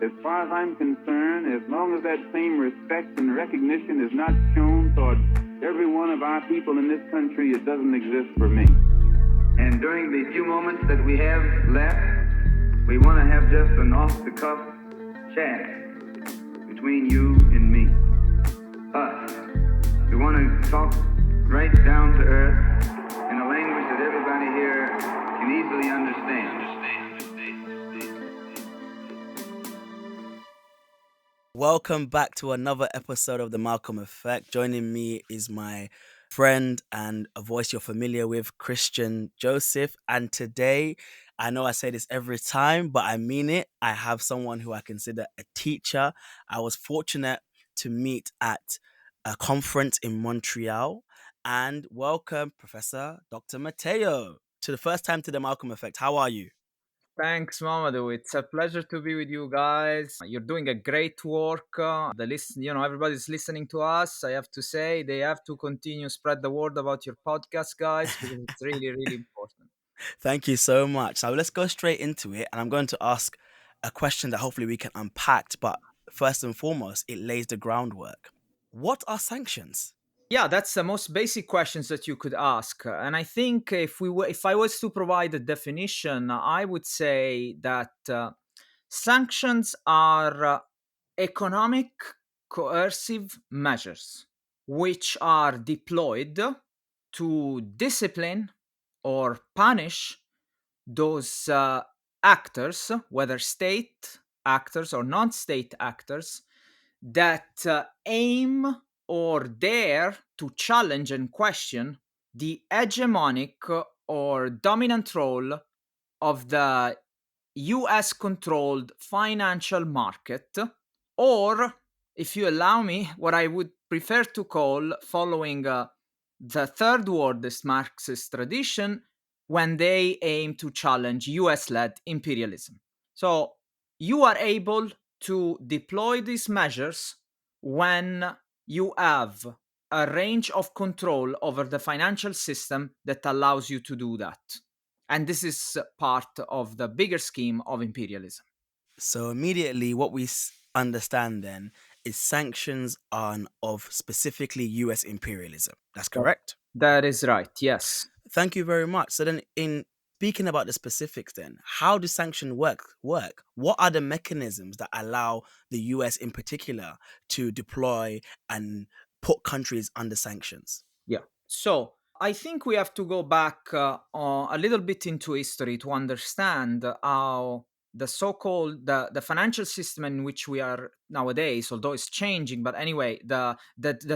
As far as I'm concerned, as long as that same respect and recognition is not shown toward every one of our people in this country, it doesn't exist for me. And during the few moments that we have left, we want to have just an off-the-cuff chat between you and me. Us. We want to talk right down to earth in a language that everybody here can easily understand. Welcome back to another episode of The Malcolm Effect. Joining me is my friend and a voice you're familiar with, Christian Joseph. And today, I know I say this every time, but I mean it. I have someone who I consider a teacher. I was fortunate to meet at a conference in Montreal. And welcome, Professor Dr. Matteo, to the first time to The Malcolm Effect. How are you? Thanks, Mamadou. It's a pleasure to be with you guys. You're doing a great work. Everybody's listening to us. I have to say, they have to continue spread the word about your podcast, guys, because it's really, really important. Thank you so much. So let's go straight into it. And I'm going to ask a question that hopefully we can unpack. But first and foremost, it lays the groundwork. What are sanctions? Yeah, that's the most basic questions that you could ask. And I think if I was to provide a definition, I would say that sanctions are economic coercive measures which are deployed to discipline or punish those actors, whether state actors or non-state actors, that aim or dare to challenge and question the hegemonic or dominant role of the US controlled financial market, or, if you allow me, what I would prefer to call, following the third worldist Marxist tradition, when they aim to challenge US led imperialism. So you are able to deploy these measures when you have a range of control over the financial system that allows you to do that. And this is part of the bigger scheme of imperialism. So immediately what we understand then is sanctions on of specifically US imperialism. That's correct? That is right, yes. Thank you very much. So then in speaking about the specifics then, how do sanctions work? What are the mechanisms that allow the US in particular to deploy and put countries under sanctions? Yeah. So I think we have to go back a little bit into history to understand how the so-called the financial system in which we are nowadays, although it's changing, but anyway, the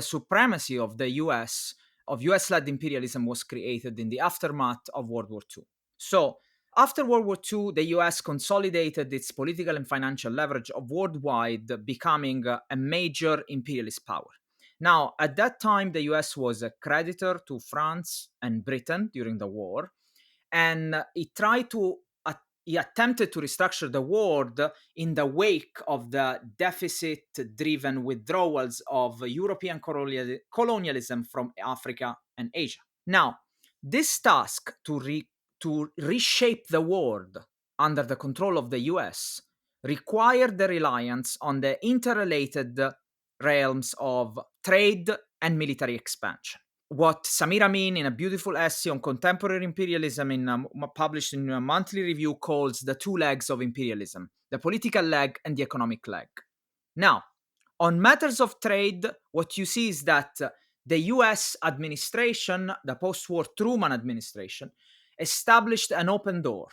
supremacy of the US of US-led imperialism was created in the aftermath of World War II. So after World War II, the US consolidated its political and financial leverage of worldwide, becoming a major imperialist power. Now, at that time, the US was a creditor to France and Britain during the war, and he attempted to restructure the world in the wake of the deficit-driven withdrawals of European colonialism from Africa and Asia. Now, this task to reshape the world under the control of the US required the reliance on the interrelated realms of trade and military expansion. What Samir Amin, in a beautiful essay on contemporary imperialism published in a monthly review, calls the two legs of imperialism: the political leg and the economic leg. Now, on matters of trade, what you see is that the US administration, the post-war Truman administration, established an open door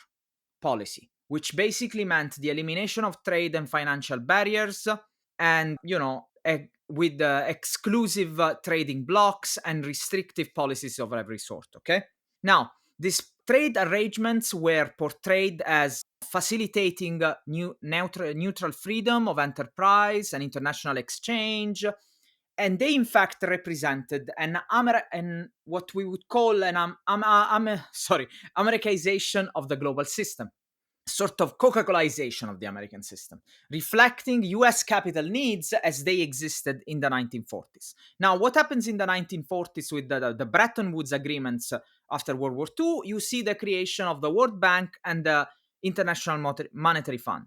policy, which basically meant the elimination of trade and financial barriers, and with exclusive trading blocks and restrictive policies of every sort. Okay, now these trade arrangements were portrayed as facilitating neutral freedom of enterprise and international exchange, and they in fact represented what we would call an Americanization of the global system, sort of Coca-Colaization of the American system, reflecting US capital needs as they existed in the 1940s. Now, what happens in the 1940s with the Bretton Woods agreements after World War II? You see the creation of the World Bank and the International Monetary Fund,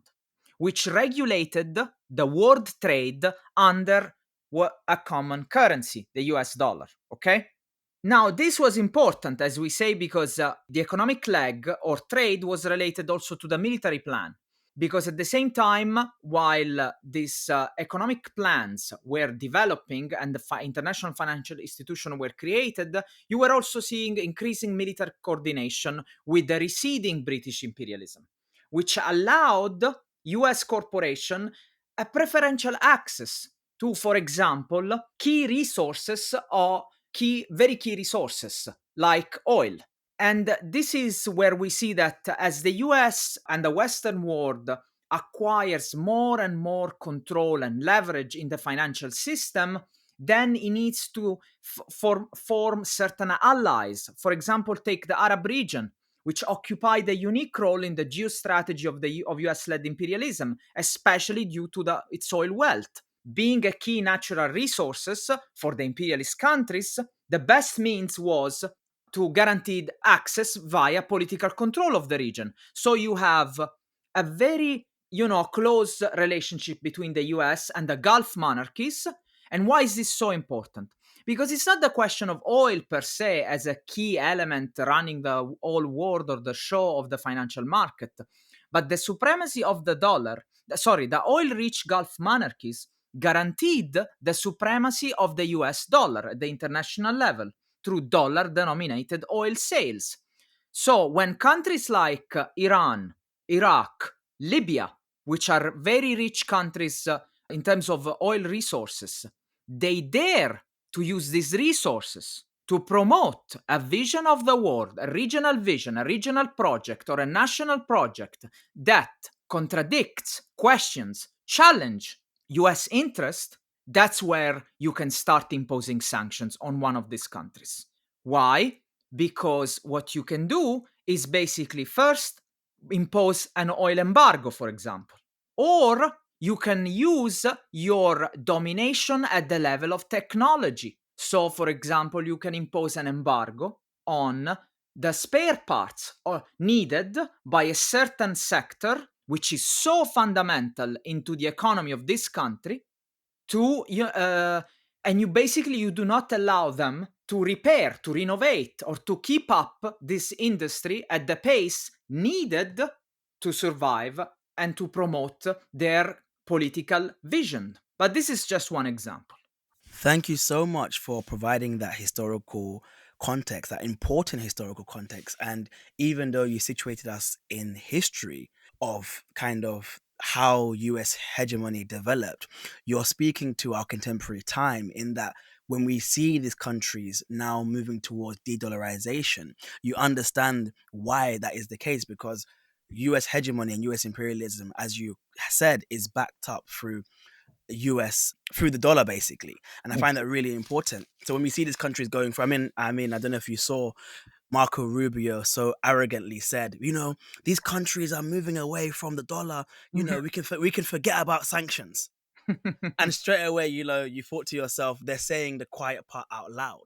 which regulated the world trade under a common currency, the US dollar. Okay? Now, this was important, as we say, because the economic leg or trade was related also to the military plan. Because at the same time, while these economic plans were developing and the international financial institutions were created, you were also seeing increasing military coordination with the receding British imperialism, which allowed US corporation a preferential access to, for example, key resources or very key resources like oil. And this is where we see that as the US and the Western world acquires more and more control and leverage in the financial system, then it needs to form certain allies. For example, take the Arab region, which occupied a unique role in the geostrategy of US-led imperialism, especially due to its oil wealth. Being a key natural resources for the imperialist countries, the best means was to guaranteed access via political control of the region. So you have a very, close relationship between the US and the Gulf monarchies. And why is this so important? Because it's not the question of oil per se as a key element running the whole world or the show of the financial market, but the supremacy of the the oil-rich Gulf monarchies guaranteed the supremacy of the US dollar at the international level through dollar-denominated oil sales. So when countries like Iran, Iraq, Libya, which are very rich countries in terms of oil resources, they dare to use these resources to promote a vision of the world, a regional vision, a regional project, or a national project that contradicts, questions, challenge US interest, that's where you can start imposing sanctions on one of these countries. Why? Because what you can do is basically first impose an oil embargo, for example, or you can use your domination at the level of technology. So, for example, you can impose an embargo on the spare parts needed by a certain sector, which is so fundamental into the economy of this country, and you do not allow them to repair, to renovate, or to keep up this industry at the pace needed to survive and to promote their political vision. But this is just one example. Thank you so much for providing that historical context, that important historical context. And even though you situated us in history of kind of how US hegemony developed, you're speaking to our contemporary time in that when we see these countries now moving towards de-dollarization, you understand why that is the case, because US hegemony and US imperialism, as you said, is backed up through through the dollar basically, and I find that really important. So when we see these countries going for, I don't know if you saw Marco Rubio so arrogantly said, these countries are moving away from the dollar. We can forget about sanctions, and straight away, you thought to yourself, they're saying the quiet part out loud.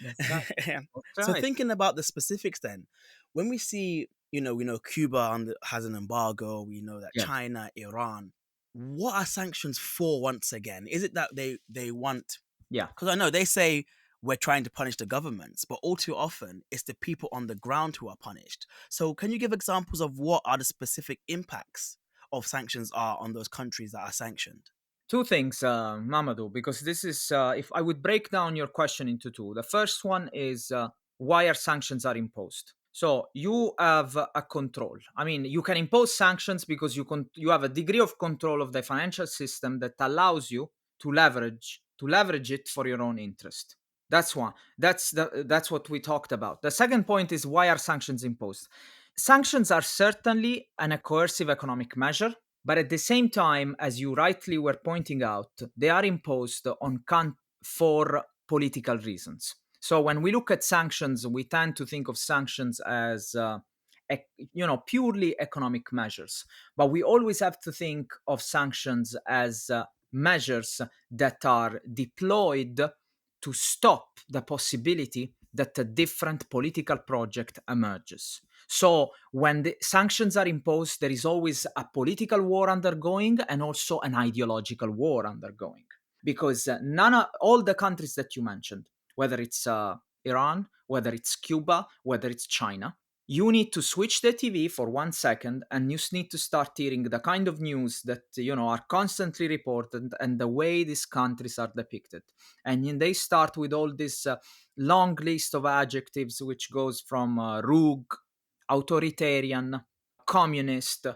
That's right. So thinking about the specifics, then, when we see, we know Cuba has an embargo. We know that China, Iran. What are sanctions for once again? Is it that they want... Yeah. Because I know they say we're trying to punish the governments, but all too often it's the people on the ground who are punished. So can you give examples of what are the specific impacts of sanctions are on those countries that are sanctioned? Two things, Mamadou, because this is, if I would break down your question into two. The first one is why sanctions are imposed. So you have a control. You can impose sanctions because you have a degree of control of the financial system that allows you to leverage it for your own interest. That's one. That's what we talked about. The second point is why are sanctions imposed? Sanctions are certainly a coercive economic measure, but at the same time, as you rightly were pointing out, they are imposed for political reasons. So when we look at sanctions, we tend to think of sanctions as purely economic measures, but we always have to think of sanctions as measures that are deployed to stop the possibility that a different political project emerges. So when the sanctions are imposed, there is always a political war undergoing and also an ideological war undergoing. Because all the countries that you mentioned, whether it's Iran, whether it's Cuba, whether it's China, you need to switch the TV for 1 second and you need to start hearing the kind of news that are constantly reported and the way these countries are depicted. And they start with all this long list of adjectives which goes from rogue, authoritarian, communist,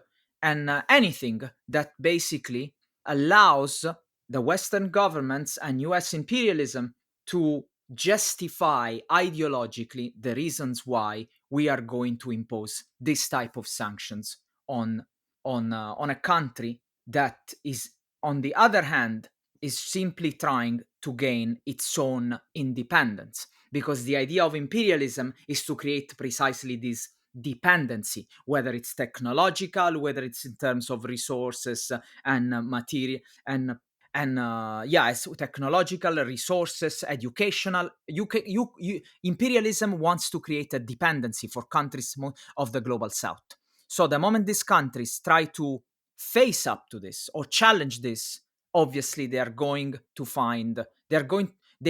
and anything that basically allows the Western governments and US imperialism to justify ideologically the reasons why we are going to impose this type of sanctions on a country that is, on the other hand, is simply trying to gain its own independence, because the idea of imperialism is to create precisely this dependency, whether it's technological, whether it's in terms of resources and material and it's technological, resources, educational. Imperialism wants to create a dependency for countries of the global south. So the moment these countries try to face up to this or challenge this, obviously they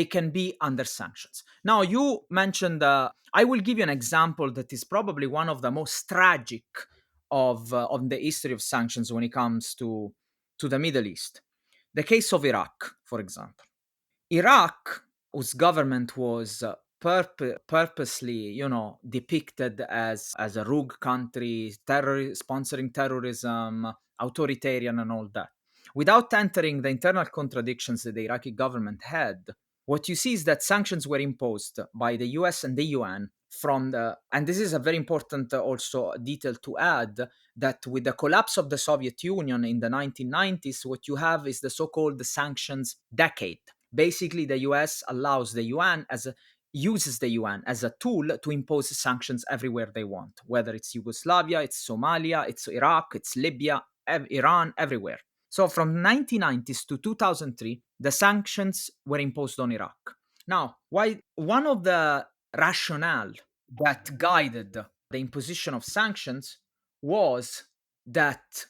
can be under sanctions. Now, you mentioned, I will give you an example that is probably one of the most tragic of the history of sanctions when it comes to the Middle East. The case of Iraq, for example. Iraq, whose government was purposely, depicted as a rogue country, sponsoring terrorism, authoritarian, and all that. Without entering the internal contradictions that the Iraqi government had, what you see is that sanctions were imposed by the US and the UN and this is a very important also detail to add, that with the collapse of the Soviet Union in the 1990s, what you have is the so-called sanctions decade. Basically, the US uses the UN as a tool to impose sanctions everywhere they want, whether it's Yugoslavia, it's Somalia, it's Iraq, it's Libya, Iran, everywhere. So from 1990s to 2003, the sanctions were imposed on Iraq. Now, one of the rationale that guided the imposition of sanctions was that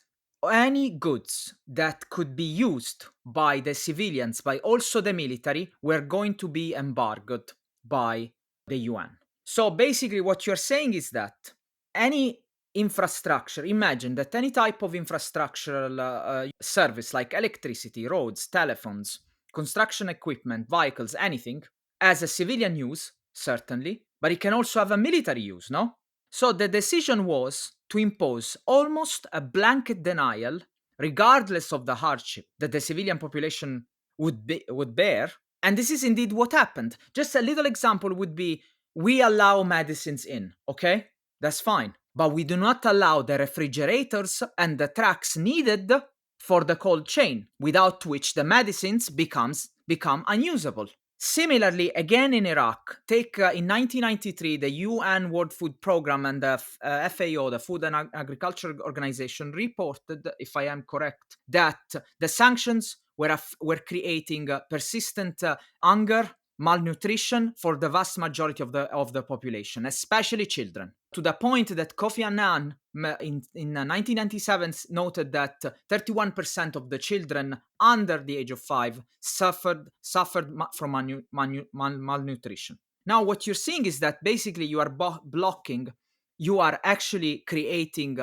any goods that could be used by the civilians, by also the military, were going to be embargoed by the UN. So basically, what you're saying is that any infrastructure, imagine that any type of infrastructural service like electricity, roads, telephones, construction equipment, vehicles, anything, as a civilian use, certainly, but it can also have a military use, no? So the decision was to impose almost a blanket denial, regardless of the hardship that the civilian population would bear. And this is indeed what happened. Just a little example would be, we allow medicines in, okay? That's fine. But we do not allow the refrigerators and the trucks needed for the cold chain, without which the medicines become unusable. Similarly, again in Iraq, take in 1993, the UN World Food Programme and the FAO, the Food and Agriculture Organization, reported, if I am correct, that the sanctions were creating persistent hunger, malnutrition for the vast majority of the population, especially children, to the point that Kofi Annan in 1997 noted that 31% of the children under the age of 5 suffered from malnutrition. Now, what you're seeing is that basically you are blocking, you are actually creating,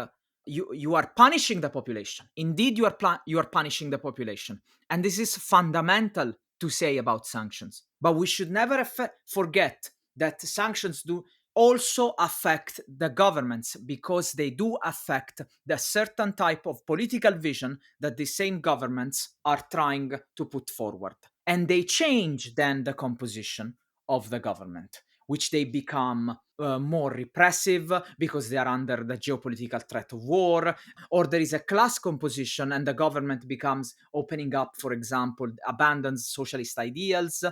you are punishing the population. Indeed, you are punishing the population. And this is fundamental to say about sanctions. But we should never forget that sanctions do also affect the governments, because they do affect the certain type of political vision that the same governments are trying to put forward. And they change then the composition of the government, which they become more repressive because they are under the geopolitical threat of war, or there is a class composition and the government becomes opening up, for example, abandons socialist ideals.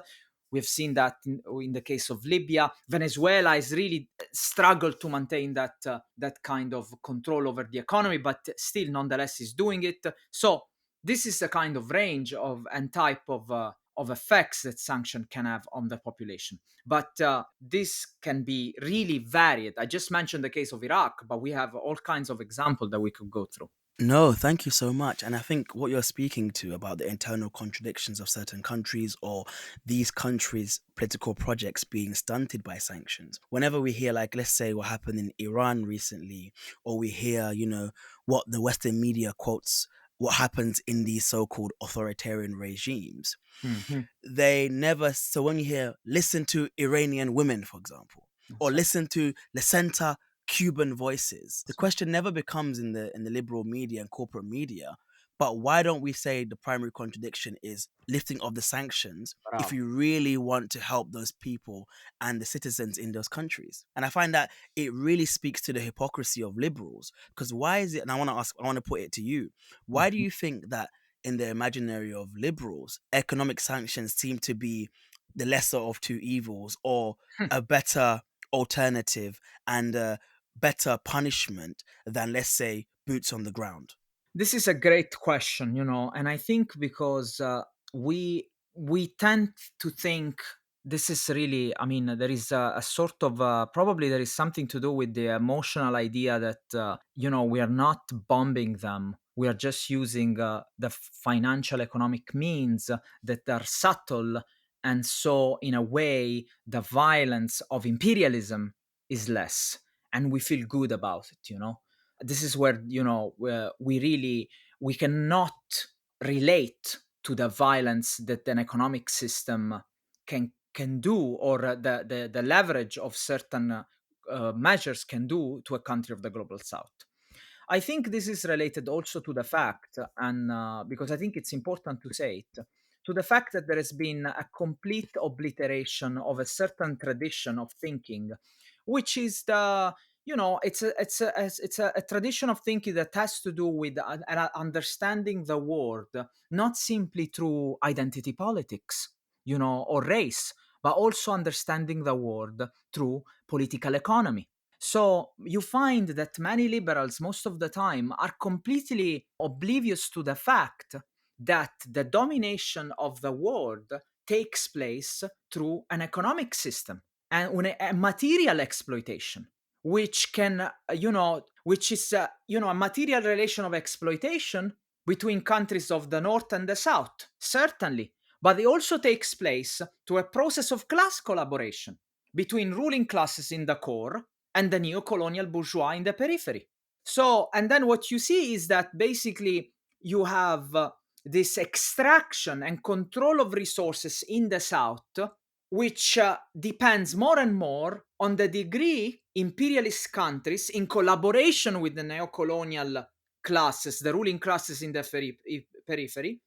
We've seen that in the case of Libya. Venezuela has really struggled to maintain that kind of control over the economy, but still nonetheless is doing it. So this is a kind of range of and type of of effects that sanction can have on the population. But this can be really varied. I just mentioned the case of Iraq, but we have all kinds of examples that we could go through. No, thank you so much. And I think what you're speaking to about the internal contradictions of certain countries or these countries' political projects being stunted by sanctions. Whenever we hear, like, let's say what happened in Iran recently, or we hear, what the Western media quotes what happens in these so-called authoritarian regimes, Mhm. they never. So when you hear, listen to Iranian women, for example, or That's right. listen to La Center Cuban voices, the question never becomes in the liberal media and corporate media, but why don't we say the primary contradiction is lifting of the sanctions if Bravo. you really want to help those people and the citizens in those countries? And I find that it really speaks to the hypocrisy of liberals, because why is it, and I want to put it to you, why do Mhm. you think that in the imaginary of liberals, economic sanctions seem to be the lesser of two evils, or a better alternative and a better punishment than, let's say, boots on the ground? This is a great question, and I think because we tend to think this is really, I mean, there is a sort of probably there is something to do with the emotional idea that we are not bombing them. We are just using the financial economic means that are subtle, and so in a way, the violence of imperialism is less, and we feel good about it. This is where we really we cannot relate to the violence that an economic system can do, or the leverage of certain measures can do to a country of the global south. I think this is related also to the fact, and because I think it's important to say it, to the fact that there has been a complete obliteration of a certain tradition of thinking, which is the it's a tradition of thinking that has to do with understanding the world not simply through identity politics, or race, but also understanding the world through political economy. So you find that many liberals, most of the time, are completely oblivious to the fact that the domination of the world takes place through an economic system and a material exploitation, which can, which is, a material relation of exploitation between countries of the north and the south, certainly, but it also takes place through a process of class collaboration between ruling classes in the core and the neo-colonial bourgeois in the periphery. So, and then what you see is that basically you have this extraction and control of resources in the south, which depends more and more on the degree imperialist countries, in collaboration with the neo-colonial classes, the ruling classes in the periphery,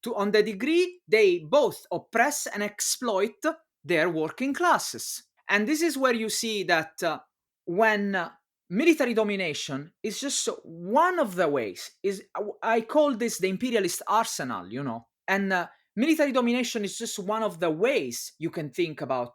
to on the degree they both oppress and exploit their working classes. And this is where you see that when military domination is just one of the ways, is I call this the imperialist arsenal, and military domination is just one of the ways you can think about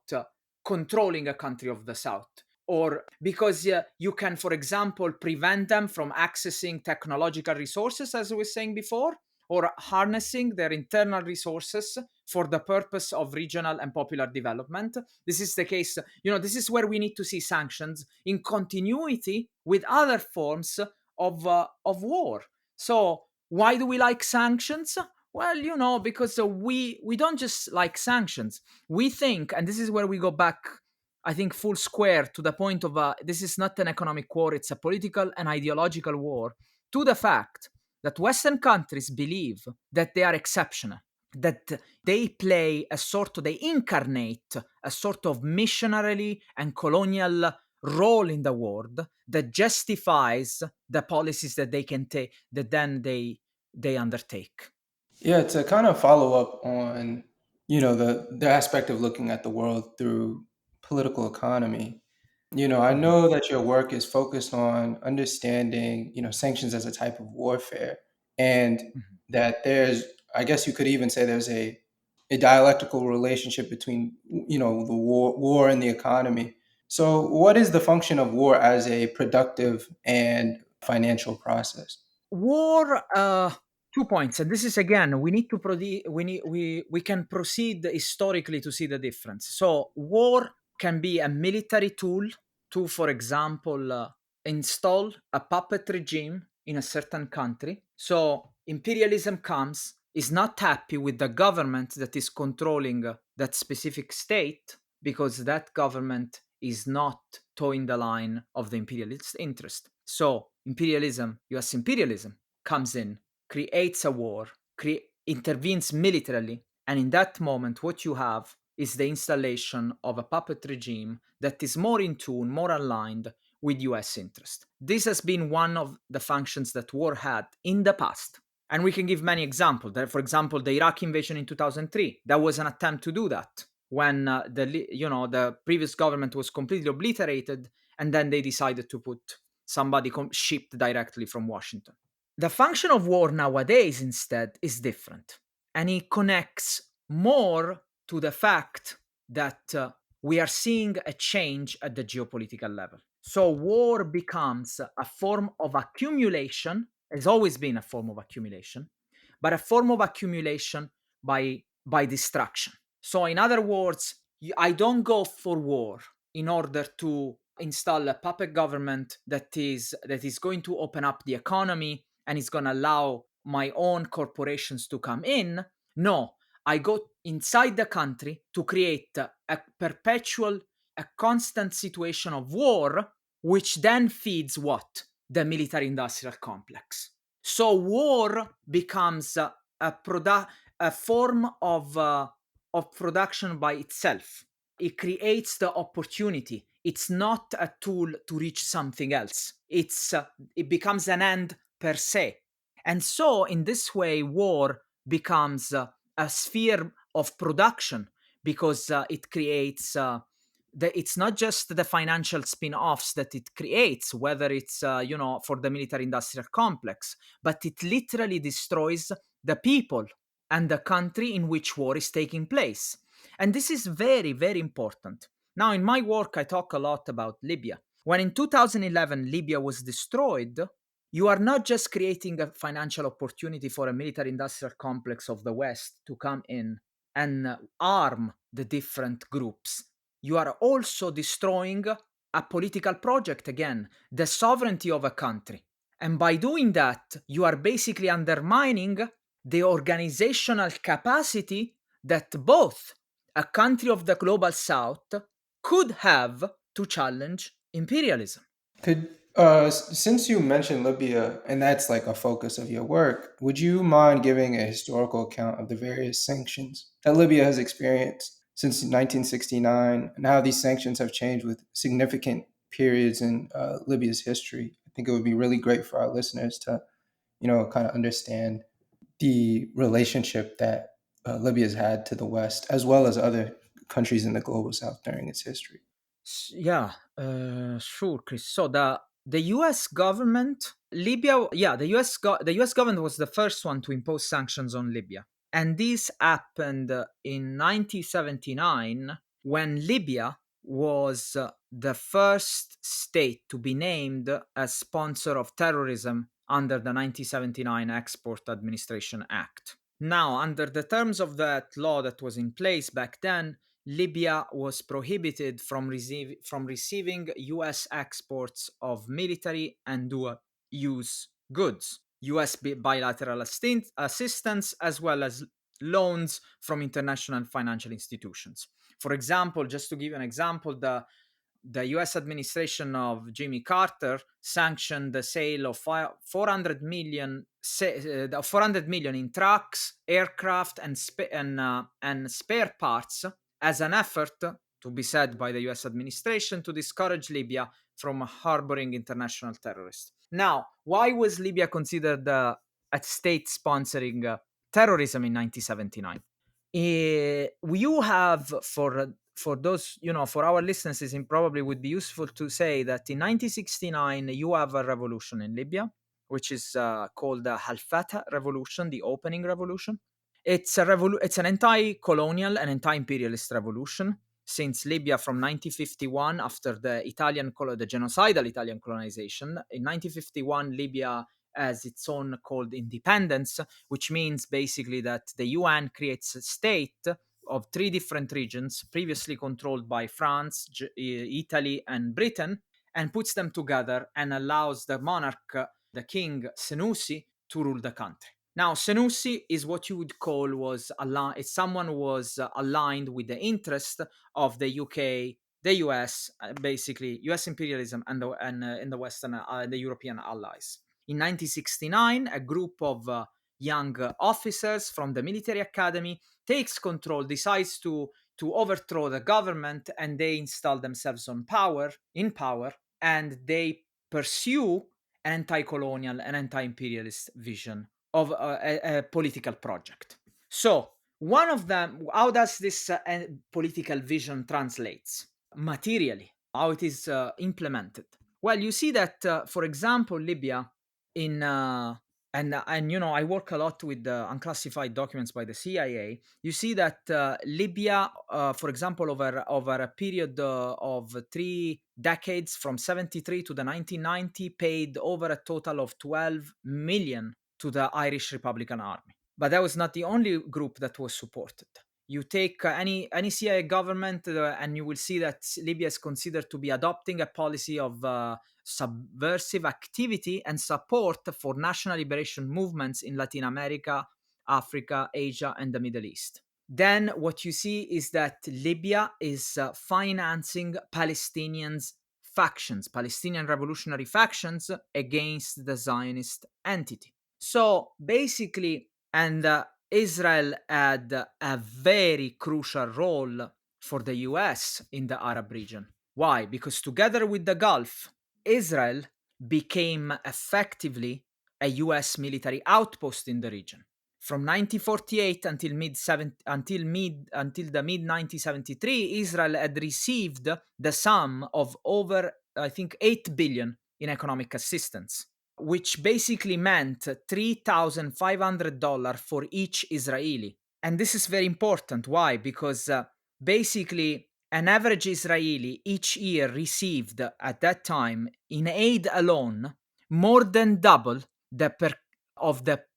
controlling a country of the south, or because you can, for example, prevent them from accessing technological resources, as we were saying before, or harnessing their internal resources for the purpose of regional and popular development. This is the case, this is where we need to see sanctions in continuity with other forms of war. So why do we like sanctions? Well, because we don't just like sanctions. We think, and this is where we go back, I think, full square to the point of this is not an economic war, it's a political and ideological war, to the fact that Western countries believe that they are exceptional, that they incarnate a sort of missionary and colonial role in the world that justifies the policies that they can take, that then they undertake. Yeah, to kind of follow up on, the aspect of looking at the world through political economy. I Mhm, know that your work is focused on understanding, sanctions as a type of warfare, and mhm. that there's, I guess you could even say there's a dialectical relationship between, the war and the economy. So, what is the function of war as a productive and financial process? War. 2 points, and this is again, we need to we can proceed historically to see the difference. So war can be a military tool to, for example, install a puppet regime in a certain country. So imperialism comes, is not happy with the government that is controlling that specific state, because that government is not towing the line of the imperialist interest. So imperialism, US imperialism, comes in, creates a war, intervenes militarily, and in that moment, what you have is the installation of a puppet regime that is more in tune, more aligned with US interest. This has been one of the functions that war had in the past. And we can give many examples. For example, the Iraq invasion in 2003, that was an attempt to do that when the previous government was completely obliterated, and then they decided to put somebody shipped directly from Washington. The function of war nowadays instead is different, and it connects more to the fact that we are seeing a change at the geopolitical level. So war becomes a form of accumulation, has always been a form of accumulation, but a form of accumulation by destruction. So in other words, I don't go for war in order to install a puppet government that is going to open up the economy and is going to allow my own corporations to come in. No, I go inside the country to create a perpetual, a constant situation of war, which then feeds what? The military industrial complex. So war becomes a form of production by itself. It creates the opportunity. It's not a tool to reach something else. It becomes an end per se. And so in this way, war becomes a sphere of production, because it creates it's not just the financial spin-offs that it creates, whether it's for the military industrial complex, but it literally destroys the people and the country in which war is taking place. And this is very, very important. Now, in my work, I talk a lot about Libya. When in 2011 Libya was destroyed, you are not just creating a financial opportunity for a military industrial complex of the West to come in and arm the different groups. You are also destroying a political project again, the sovereignty of a country. And by doing that, you are basically undermining the organizational capacity that both a country of the global south could have to challenge imperialism. Could since you mentioned Libya and that's like a focus of your work, would you mind giving a historical account of the various sanctions that Libya has experienced since 1969 and how these sanctions have changed with significant periods in Libya's history? I think it would be really great for our listeners to, kind of understand the relationship that Libya's had to the West, as well as other countries in the global South during its history. Sure, Chris. So the U.S. government, Libya, the U.S. government was the first one to impose sanctions on Libya, and this happened in 1979 when Libya was the first state to be named as sponsor of terrorism under the 1979 Export Administration Act. Now, under the terms of that law that was in place back then, Libya was prohibited from receiving U.S. exports of military and dual-use goods, U.S. bilateral assistance, as well as loans from international financial institutions. For example, just to give you an example, the US administration of Jimmy Carter sanctioned the sale of 400 million in trucks, aircraft, and spare parts as an effort, to be said by the US administration, to discourage Libya from harboring international terrorists. Now, why was Libya considered a state sponsoring terrorism in 1979? You have, for those, for our listeners, it probably would be useful to say that in 1969 you have a revolution in Libya, which is called the Al-Fatah Revolution, the opening revolution. It's an anti-colonial and anti-imperialist revolution, since Libya from 1951, after the genocidal Italian colonization. In 1951, Libya as its own called independence, which means basically that the UN creates a state of 3 different regions previously controlled by France, Italy, and Britain, and puts them together and allows the monarch, the king Senussi, to rule the country. Now, Senussi is what you would call someone who was aligned with the interest of the UK, the US, basically U.S. imperialism and in the Western, the European allies. In 1969, a group of young officers from the military academy takes control, decides to overthrow the government, and they install themselves in power, and they pursue an anti-colonial and anti-imperialist vision of a political project. So one of them, how does this political vision translates materially? How it is implemented? Well, you see that, for example, Libya in and you know, I work a lot with unclassified documents by the CIA. You see that Libya, for example, over a period of 3 decades from 73 to the 1990, paid over a total of 12 million to the Irish Republican Army. But that was not the only group that was supported. You take any CIA government, and you will see that Libya is considered to be adopting a policy of subversive activity and support for national liberation movements in Latin America, Africa, Asia, and the Middle East. Then what you see is that Libya is financing Palestinian revolutionary factions against the Zionist entity. So basically, and Israel had a very crucial role for the US in the Arab region. Why? Because together with the Gulf, Israel became effectively a US military outpost in the region. From 1948 until the mid 1973, Israel had received the sum of over, I think, 8 billion in economic assistance, which basically meant $3,500 for each Israeli. And this is very important. Why? Because basically an average Israeli each year received at that time in aid alone more than double the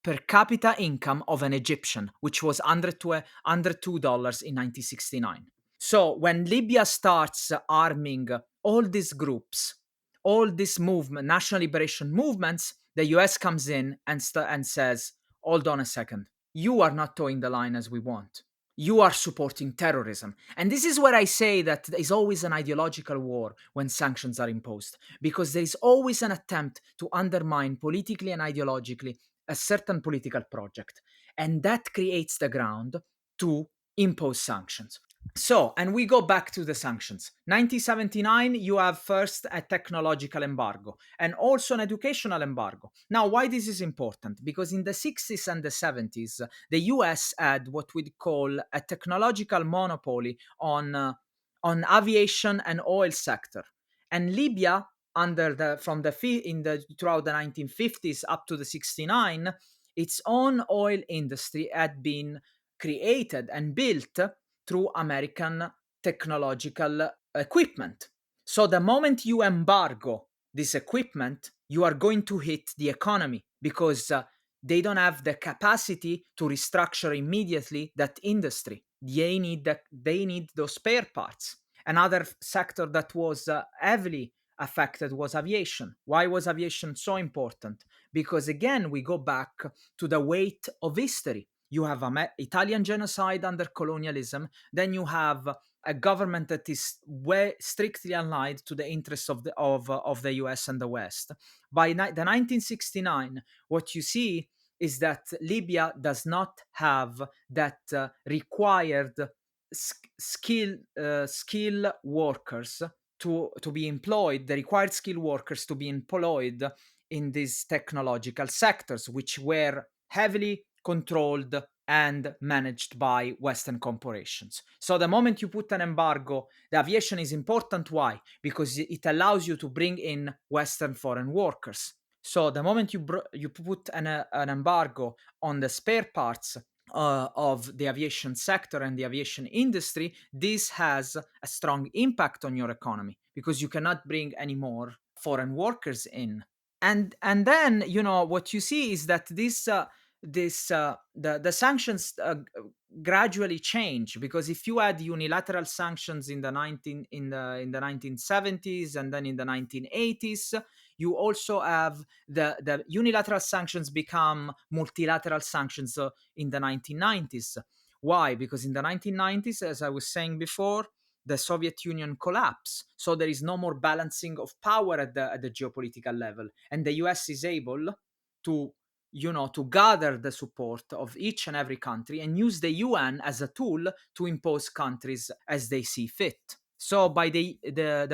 per capita income of an Egyptian, which was under $2 in 1969. So when Libya starts arming all these groups, all these national liberation movements, the US comes in and says, hold on a second, you are not towing the line as we want. You are supporting terrorism. And this is where I say that there is always an ideological war when sanctions are imposed, because there is always an attempt to undermine politically and ideologically a certain political project. And that creates the ground to impose sanctions. So, and we go back to the sanctions. 1979, you have first a technological embargo and also an educational embargo. Now, why this is important? Because in the 60s and the 70s, the US had what we'd call a technological monopoly on aviation and oil sector. And Libya, throughout the 1950s up to the 69, its own oil industry had been created and built through American technological equipment. So the moment you embargo this equipment, you are going to hit the economy, because they don't have the capacity to restructure immediately that industry. They need those spare parts. Another sector that was heavily affected was aviation. Why was aviation so important? Because again, we go back to the weight of history. You have Italian genocide under colonialism. Then you have a government that is strictly allied to the interests of the US and the West. By the 1969, what you see is that Libya does not have that required skill workers to be employed, the required skilled workers to be employed in these technological sectors, which were heavily controlled and managed by Western corporations. So the moment you put an embargo, the aviation is important. Why? Because it allows you to bring in Western foreign workers. So the moment you put an embargo on the spare parts of the aviation sector and the aviation industry, this has a strong impact on your economy, because you cannot bring any more foreign workers in. And then what you see is that the sanctions gradually change, because if you had unilateral sanctions in the 1970s and then in the 1980s, you also have the unilateral sanctions become multilateral sanctions in the 1990s. Why? Because in the 1990s, as I was saying before, the Soviet Union collapse. So there is no more balancing of power at the geopolitical level, and the US is able to to gather the support of each and every country and use the UN as a tool to impose countries as they see fit. So by the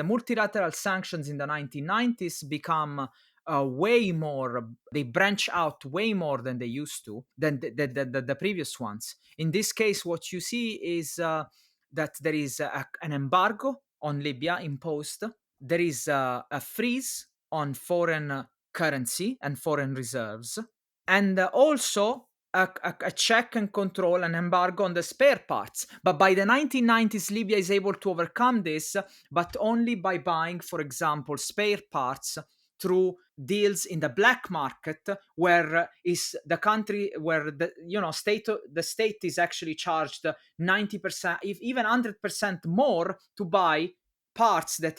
multilateral sanctions in the 1990s become way more, they branch out way more than they used to, than the previous ones. In this case, what you see is that there is an embargo on Libya imposed. There is a freeze on foreign currency and foreign reserves, and also a check and control, an embargo on the spare parts. But by the 1990s, Libya is able to overcome this, but only by buying, for example, spare parts through deals in the black market, where is the country where the state is actually charged 90%, if even 100% more to buy parts that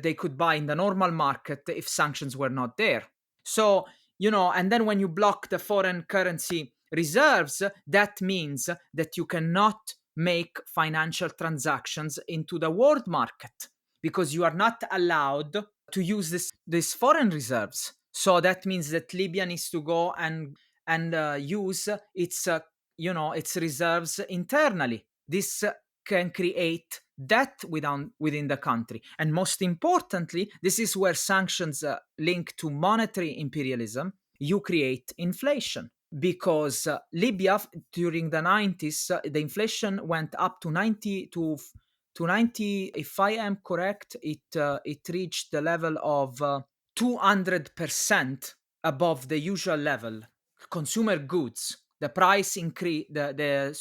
they could buy in the normal market if sanctions were not there. So and then when you block the foreign currency reserves, that means that you cannot make financial transactions into the world market, because you are not allowed to use these foreign reserves. So that means that Libya needs to go and use its reserves internally. This can create debt within the country, and most importantly, this is where sanctions link to monetary imperialism. You create inflation, because Libya during the 90s, the inflation went up to 90. If I am correct, it reached the level of 200% above the usual level. Consumer goods, the price increase the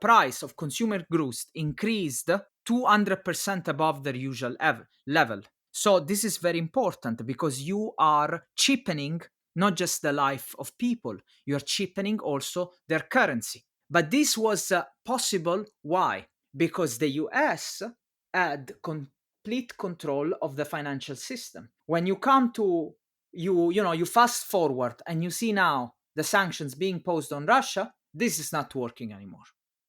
price of consumer goods increased 200% above their usual level. So this is very important, because you are cheapening not just the life of people, you're cheapening also their currency. But this was possible. Why? Because the US had complete control of the financial system. When you come to you fast forward and you see now the sanctions being imposed on Russia, this is not working anymore.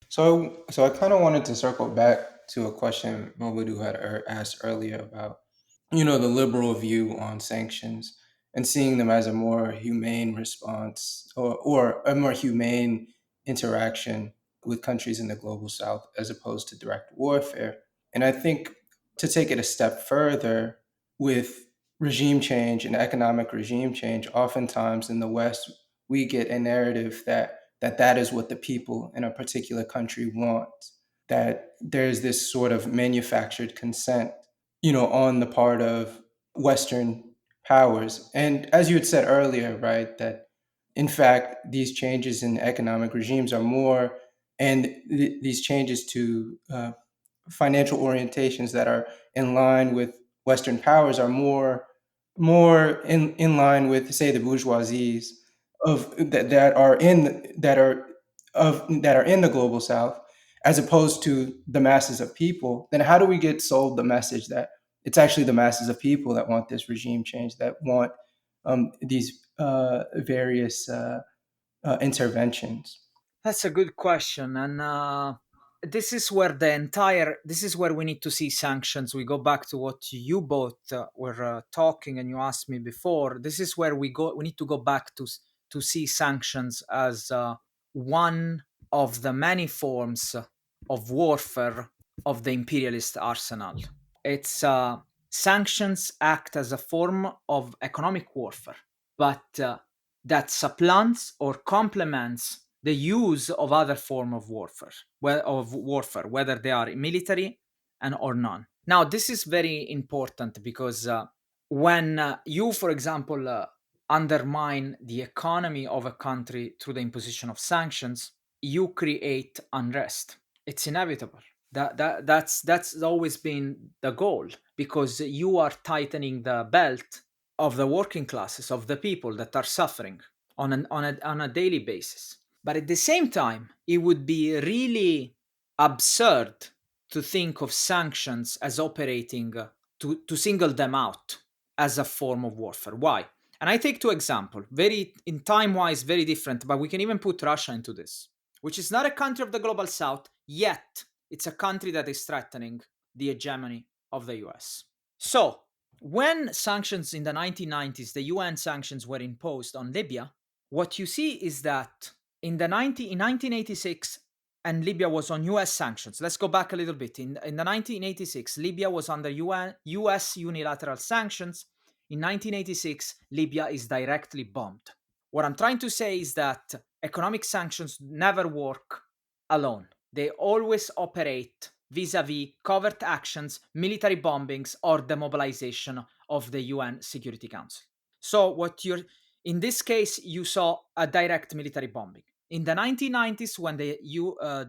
So I kind of wanted to circle back to a question Mobudu had asked earlier about, the liberal view on sanctions and seeing them as a more humane response, or a more humane interaction with countries in the global south as opposed to direct warfare. And I think, to take it a step further, with regime change and economic regime change, oftentimes in the West, we get a narrative that is what the people in a particular country want, that there's this sort of manufactured consent, on the part of Western powers. And as you had said earlier, right, that in fact, these changes in economic regimes are more, and these changes to financial orientations that are in line with Western powers are more in line with, say, the bourgeoisies of that are in the global south, as opposed to the masses of people. Then how do we get sold the message that it's actually the masses of people that want this regime change, that want these various interventions? That's a good question, and this is where we need to see sanctions. We go back to what you both were talking, and you asked me before. This is where we need to go back to see sanctions as one of the many forms of warfare of the imperialist arsenal. It's sanctions act as a form of economic warfare, but that supplants or complements the use of other form of warfare, whether they are military and or none. Now, this is very important, because when you, for example, undermine the economy of a country through the imposition of sanctions, you create unrest. It's inevitable. That's always been the goal, because you are tightening the belt of the working classes, of the people that are suffering on a daily basis. But at the same time, it would be really absurd to think of sanctions as operating to single them out as a form of warfare. Why? And I take two examples, very in time-wise, very different, but we can even put Russia into this, which is not a country of the global south, yet it's a country that is threatening the hegemony of the US. So, when sanctions in the 1990s, the UN sanctions were imposed on Libya, what you see is that in 1986, and Libya was on US sanctions. Let's go back a little bit. In the 1986, Libya was under US unilateral sanctions. In 1986, Libya is directly bombed. What I'm trying to say is that economic sanctions never work alone. They always operate vis-a-vis covert actions, military bombings, or the mobilization of the UN Security Council. So in this case, you saw a direct military bombing. In the 1990s, when the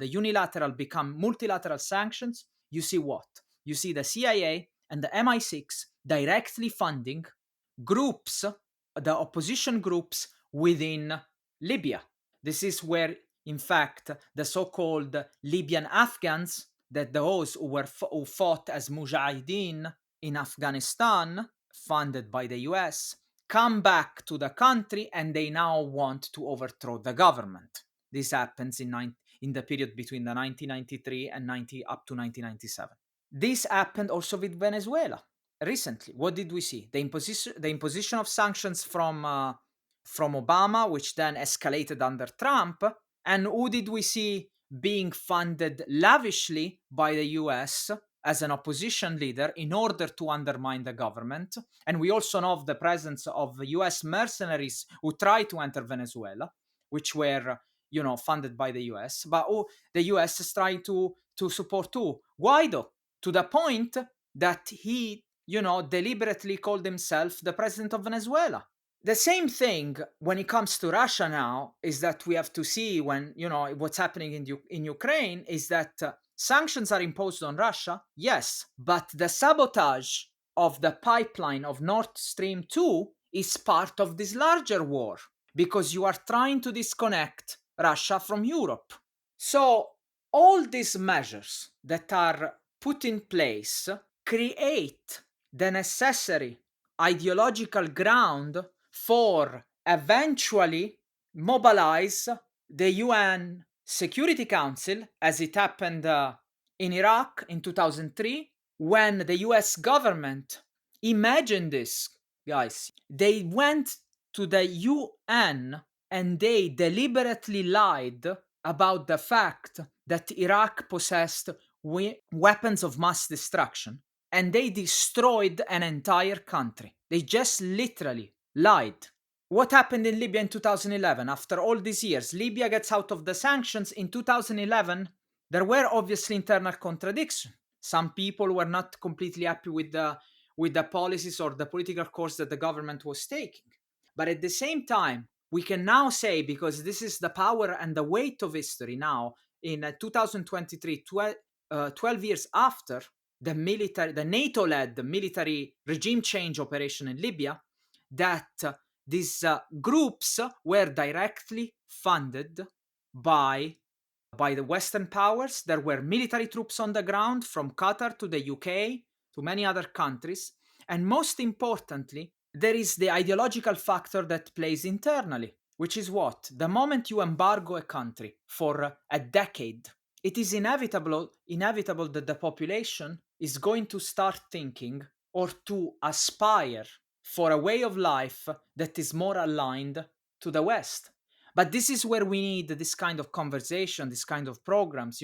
unilateral become multilateral sanctions, you see what? You see the CIA and the MI6 directly funding groups, the opposition groups within Libya. This is where, in fact, the so-called Libyan Afghans, that those who fought as mujahideen in Afghanistan, funded by the US, come back to the country and they now want to overthrow the government. This happens in the period between the 1993 and up to 1997. This happened also with Venezuela recently. What did we see? The imposition of sanctions from Obama, which then escalated under Trump. And who did we see being funded lavishly by the US as an opposition leader in order to undermine the government? And we also know of the presence of US mercenaries who tried to enter Venezuela, which were, funded by the US. But the US is trying to support too. Guaido, to the point that he, deliberately called himself the president of Venezuela. The same thing when it comes to Russia now is that we have to see when, what's happening in Ukraine is that sanctions are imposed on Russia, yes, but the sabotage of the pipeline of Nord Stream 2 is part of this larger war because you are trying to disconnect Russia from Europe. So all these measures that are put in place create the necessary ideological ground for eventually mobilize the UN Security Council, as it happened in Iraq in 2003, when the US government imagined this, guys. They went to the UN and they deliberately lied about the fact that Iraq possessed weapons of mass destruction, and they destroyed an entire country. They just literally lied. What happened in Libya in 2011? After all these years, Libya gets out of the sanctions. In 2011, there were obviously internal contradictions. Some people were not completely happy with the policies or the political course that the government was taking. But at the same time, we can now say, because this is the power and the weight of history now, in 2023, 12 years after the NATO-led military regime change operation in Libya, that these groups were directly funded by the Western powers. There were military troops on the ground from Qatar to the UK to many other countries. And most importantly, there is the ideological factor that plays internally, which is what? The moment you embargo a country for a decade, it is inevitable that the population is going to start thinking or to aspire for a way of life that is more aligned to the West. But this is where we need this kind of conversation, this kind of programs,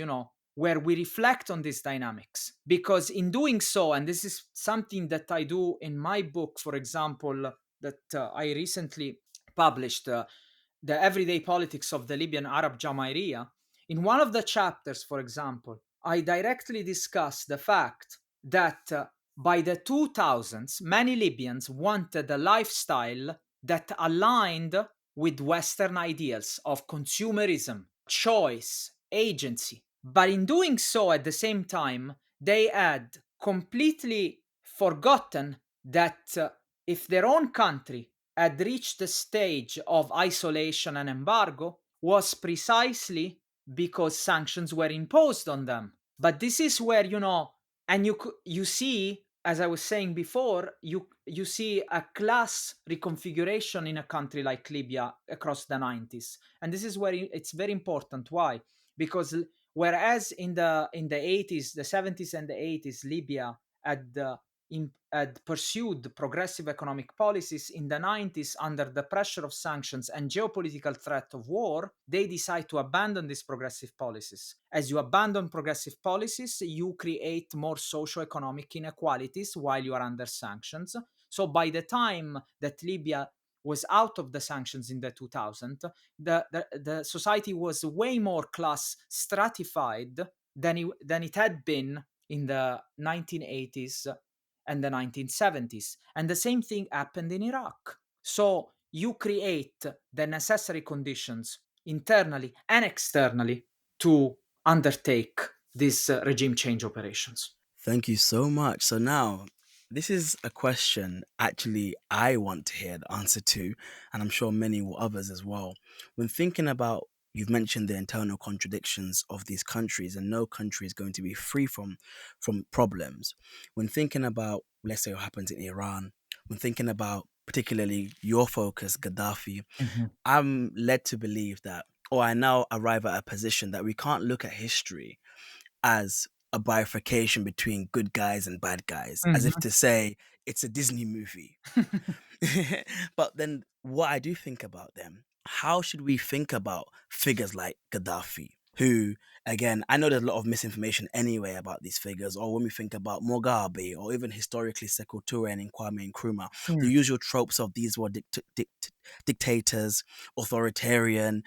where we reflect on these dynamics. Because in doing so, and this is something that I do in my book, for example, that I recently published, The Everyday Politics of the Libyan Arab Jamahiriya, in one of the chapters, for example, I directly discuss the fact that by the 2000s, many Libyans wanted a lifestyle that aligned with Western ideals of consumerism, choice, agency. But in doing so, at the same time, they had completely forgotten that if their own country had reached the stage of isolation and embargo, was precisely because sanctions were imposed on them. But this is where, and you see, as I was saying before, you see a class reconfiguration in a country like Libya across the 90s. And this is where it's very important. Why? Because whereas in the 80s, the 70s and the 80s, Libya had had pursued progressive economic policies, in the 90s, under the pressure of sanctions and geopolitical threat of war, they decide to abandon these progressive policies. As you abandon progressive policies, you create more socio-economic inequalities while you are under sanctions. So by the time that Libya was out of the sanctions in the 2000s, the society was way more class stratified than it had been in the 1980s and the 1970s. And the same thing happened in Iraq. So you create the necessary conditions internally and externally to undertake these regime change operations. Thank you so much. So now, this is a question actually I want to hear the answer to, and I'm sure many will others as well. When thinking about, you've mentioned the internal contradictions of these countries, and no country is going to be free from problems. When thinking about, let's say, what happens in Iran, when thinking about particularly your focus, Gaddafi, Mhm. I'm led to believe that, or I now arrive at a position that we can't look at history as a bifurcation between good guys and bad guys, as if Mhm. to say it's a Disney movie. But then what I do think about them, how should we think about figures like Gaddafi, who, again, I know there's a lot of misinformation anyway about these figures, or when we think about Mugabe, or even historically Sekou Toure and Kwame Nkrumah, the Mm. usual tropes of these were dictators, authoritarian,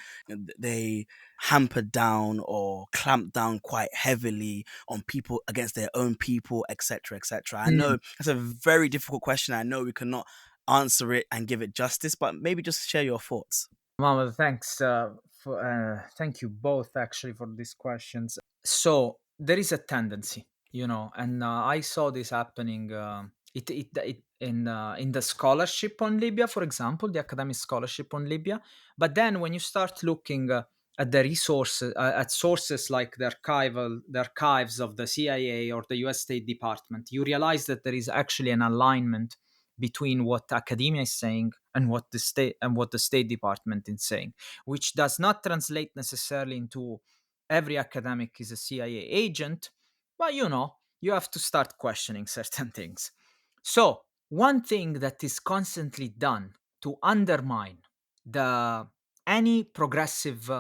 they hampered down or clamped down quite heavily on people against their own people, etc., etc. I Mm. know that's a very difficult question. I know we cannot answer it and give it justice, but maybe just share your thoughts. Mohammed, thanks. Thank you both actually for these questions. So there is a tendency, and I saw this happening. It in the scholarship on Libya, for example, the academic scholarship on Libya. But then when you start looking at the resources, at sources like the archives of the CIA or the U.S. State Department, you realize that there is actually an alignment between what academia is saying and what the State Department is saying, which does not translate necessarily into every academic is a CIA agent, but you have to start questioning certain things. So one thing that is constantly done to undermine the any progressive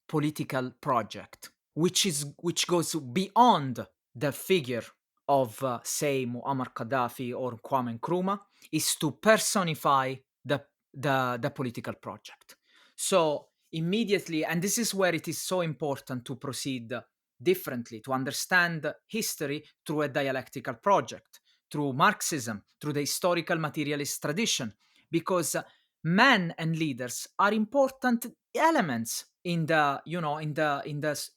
political project, which goes beyond the figure of say Muammar Gaddafi or Kwame Nkrumah, is to personify the political project. So immediately, and this is where it is so important to proceed differently, to understand history through a dialectical project, through Marxism, through the historical materialist tradition, because men and leaders are important elements in the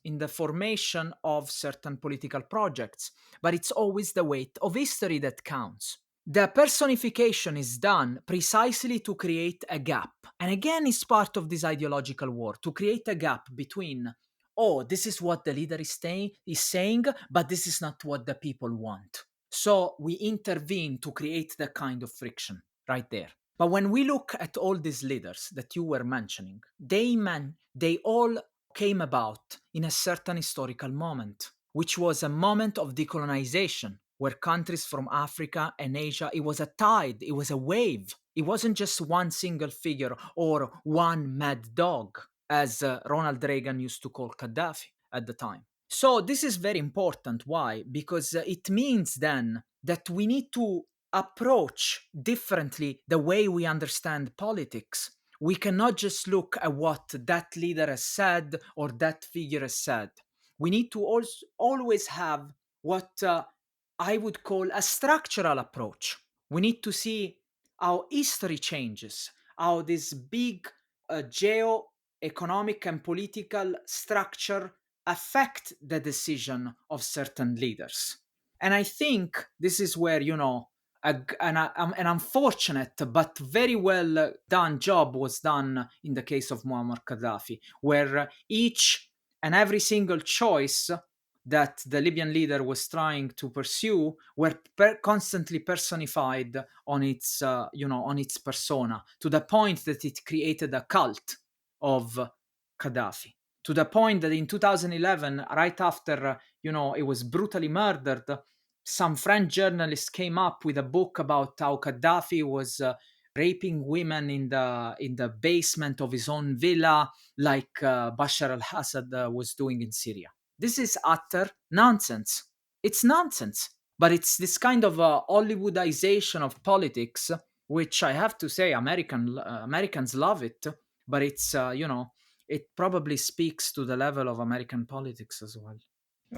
in the formation of certain political projects, but it's always the weight of history that counts. The personification is done precisely to create a gap. And again, it's part of this ideological war to create a gap between, oh, this is what the leader is saying, but this is not what the people want. So we intervene to create that kind of friction right there. But when we look at all these leaders that you were mentioning, they all came about in a certain historical moment, which was a moment of decolonization, where countries from Africa and Asia, it was a tide, it was a wave. It wasn't just one single figure or one mad dog, as Ronald Reagan used to call Gaddafi at the time. So this is very important. Why? Because it means then that we need to approach differently the way we understand politics. We cannot just look at what that leader has said or that figure has said. We need to also always have what I would call a structural approach. We need to see how history changes, how this big geo-economic and political structure affect the decision of certain leaders. And I think this is where, an unfortunate but very well done job was done in the case of Muammar Gaddafi, where each and every single choice that the Libyan leader was trying to pursue were constantly personified on its, on its persona, to the point that it created a cult of Gaddafi. To the point that in 2011, right after, it was brutally murdered, some French journalists came up with a book about how Gaddafi was raping women in the basement of his own villa, like Bashar al-Assad was doing in Syria. This is utter nonsense. It's nonsense, but it's this kind of Hollywoodization of politics, which I have to say, Americans love it, but it's it probably speaks to the level of American politics as well.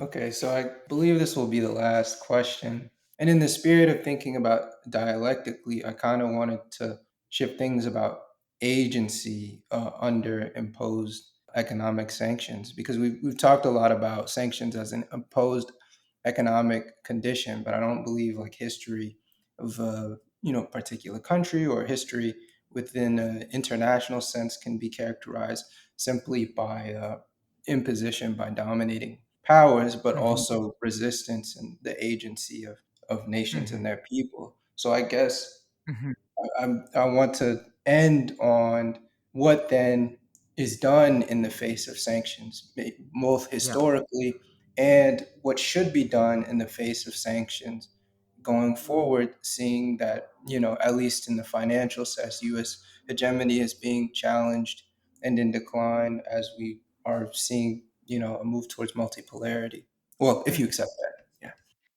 Okay, so I believe this will be the last question. And in the spirit of thinking about dialectically, I kind of wanted to shift things about agency under imposed economic sanctions, because we've talked a lot about sanctions as an imposed economic condition, but I don't believe like history of a particular country or history within an international sense can be characterized simply by imposition by dominating powers, but Mhm, also resistance and the agency of nations and mhm, their people. So I guess mhm. I want to end on what then is done in the face of sanctions, both Yeah. historically and what should be done in the face of sanctions going forward, seeing that, at least in the financial sense, U.S. hegemony is being challenged and in decline as we are seeing, a move towards multipolarity. Well, if you Mhm. accept that. Yeah.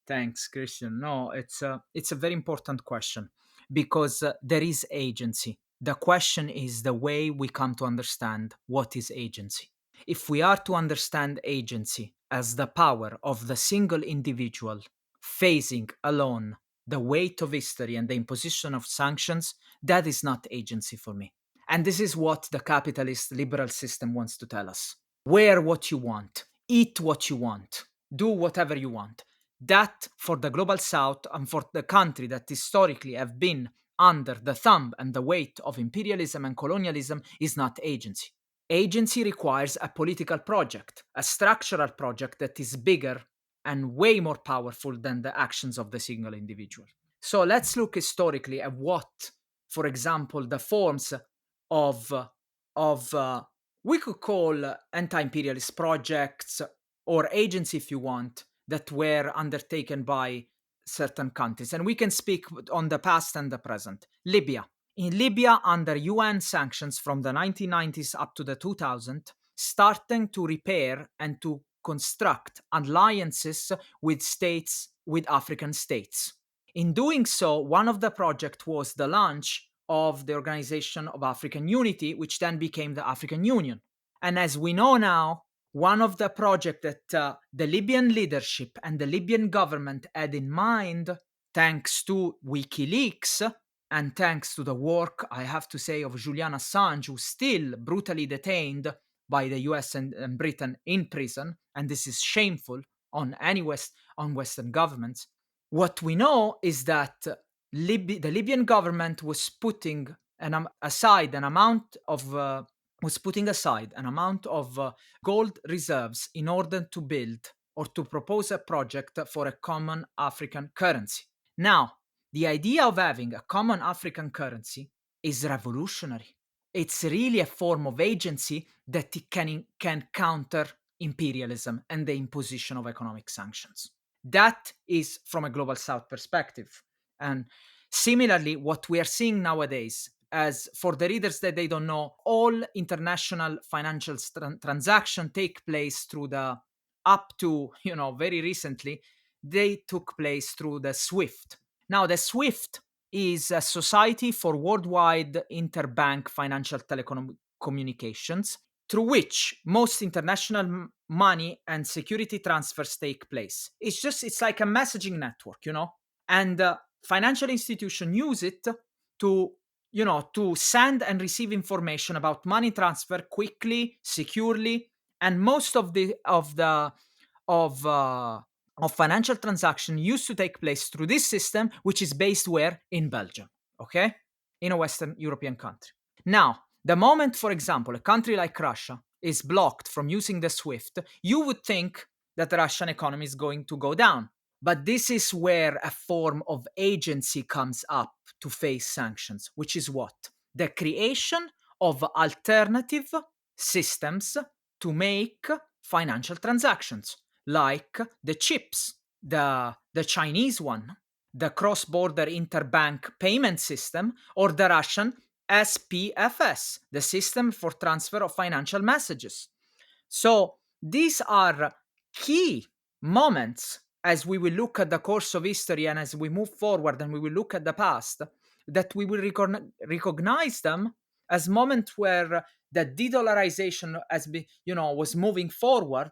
Thanks, Christian. No, it's a very important question because there is agency. The question is the way we come to understand what is agency. If we are to understand agency as the power of the single individual facing alone the weight of history and the imposition of sanctions, that is not agency for me. And this is what the capitalist liberal system wants to tell us. Wear what you want, eat what you want, do whatever you want. That, for the global south and for the country that historically have been under the thumb and the weight of imperialism and colonialism, is not agency. Agency requires a political project, a structural project that is bigger and way more powerful than the actions of the single individual. So let's look historically at what, for example, the forms of we could call anti-imperialist projects or agency, if you want, that were undertaken by certain countries. And we can speak on the past and the present. Libya. In Libya, under UN sanctions from the 1990s up to the 2000s, starting to repair and to construct alliances with states, with African states. In doing so, one of the projects was the launch of the Organization of African Unity, which then became the African Union. And as we know now, one of the projects that the Libyan leadership and the Libyan government had in mind, thanks to WikiLeaks and thanks to the work, I have to say, of Julian Assange, who's still brutally detained by the US and Britain in prison, and this is shameful on on Western governments. What we know is that the Libyan government was putting aside an amount of gold reserves in order to build or to propose a project for a common African currency. Now, the idea of having a common African currency is revolutionary. It's really a form of agency that it can counter imperialism and the imposition of economic sanctions. That is from a global south perspective. And similarly, what we are seeing nowadays, as for the readers that they don't know, all international financial transactions take place through the, up to, very recently, they took place through the SWIFT. Now, the SWIFT is a society for worldwide interbank financial telecommunications, through which most international money and security transfers take place. It's like a messaging network, and financial institutions use it to, to send and receive information about money transfer quickly, securely, and most of the of of financial transaction used to take place through this system, which is based where? In Belgium, okay? In a Western European country. Now, the moment, for example, a country like Russia is blocked from using the SWIFT, you would think that the Russian economy is going to go down. But this is where a form of agency comes up to face sanctions, which is what? The creation of alternative systems to make financial transactions, like the chips, the Chinese one, the cross-border interbank payment system, or the Russian SPFS, the system for transfer of financial messages. So these are key moments as we will look at the course of history and as we move forward and we will look at the past, that we will recognize them as moments where the de-dollarization was moving forward.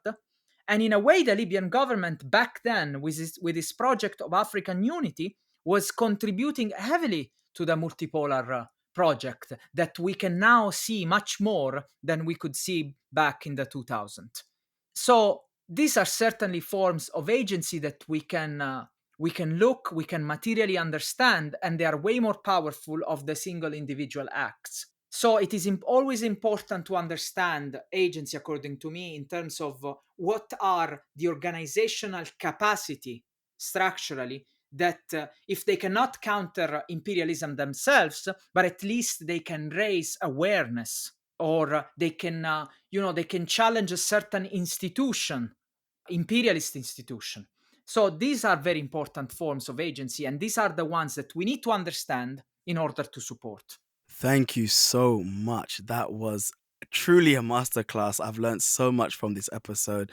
And in a way, the Libyan government back then, with this project of African unity, was contributing heavily to the multipolar project that we can now see much more than we could see back in the 2000s. So these are certainly forms of agency that we can look, we can materially understand, and they are way more powerful of the single individual acts. So it is always important to understand agency, according to me, in terms of what are the organizational capacity structurally that if they cannot counter imperialism themselves, but at least they can raise awareness, or they can they can challenge a certain institution, imperialist institution. So these are very important forms of agency, and these are the ones that we need to understand in order to support. Thank you so much. That was truly a masterclass. I've learned so much from this episode.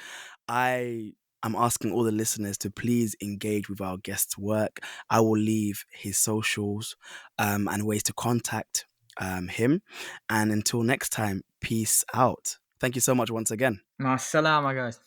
I am asking all the listeners to please engage with our guest's work. I will leave his socials and ways to contact him. And until next time, peace out. Thank you so much once again. Ma salama, guys.